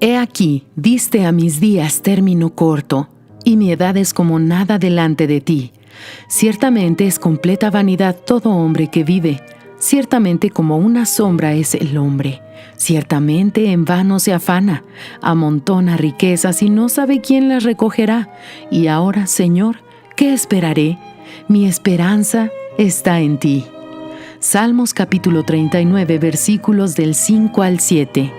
He aquí, diste a mis días término corto, y mi edad es como nada delante de ti. Ciertamente es completa vanidad todo hombre que vive. Ciertamente como una sombra es el hombre. Ciertamente en vano se afana, amontona riquezas y no sabe quién las recogerá. Y ahora, Señor, ¿qué esperaré? Mi esperanza está en ti. Salmos capítulo 39, versículos del 5 al 7.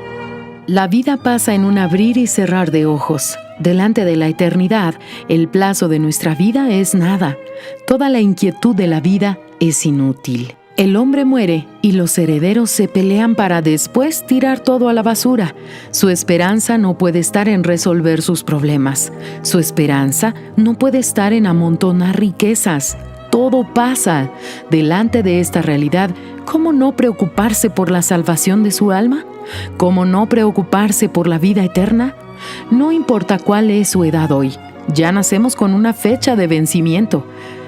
La vida pasa en un abrir y cerrar de ojos. Delante de la eternidad, el plazo de nuestra vida es nada. Toda la inquietud de la vida es inútil. El hombre muere y los herederos se pelean para después tirar todo a la basura. Su esperanza no puede estar en resolver sus problemas. Su esperanza no puede estar en amontonar riquezas. Todo pasa. Delante de esta realidad, ¿cómo no preocuparse por la salvación de su alma? ¿Cómo no preocuparse por la vida eterna? No importa cuál es su edad hoy, ya nacemos con una fecha de vencimiento.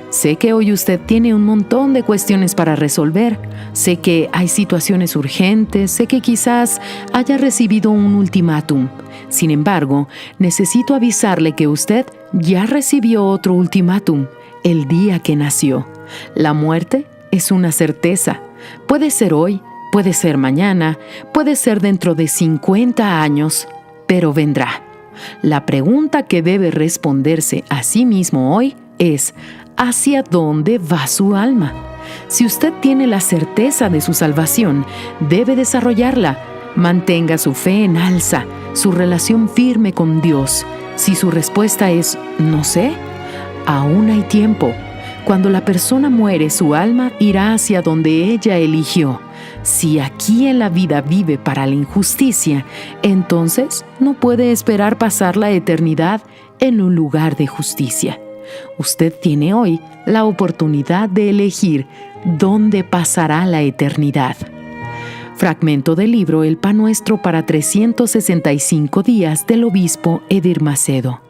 Sé que hoy usted tiene un montón de cuestiones para resolver. Sé que hay situaciones urgentes, sé que quizás haya recibido un ultimátum. Sin embargo, necesito avisarle que usted ya recibió otro ultimátum el día que nació. La muerte es una certeza. Puede ser hoy, puede ser mañana, puede ser dentro de 50 años, pero vendrá. La pregunta que debe responderse a sí mismo hoy es: ¿hacia dónde va su alma? Si usted tiene la certeza de su salvación, debe desarrollarla. Mantenga su fe en alza, su relación firme con Dios. Si su respuesta es no sé, aún hay tiempo. Cuando la persona muere, su alma irá hacia donde ella eligió. Si aquí en la vida vive para la injusticia, entonces no puede esperar pasar la eternidad en un lugar de justicia. Usted tiene hoy la oportunidad de elegir dónde pasará la eternidad. Fragmento del libro El Pan Nuestro para 365 días del obispo Edir Macedo.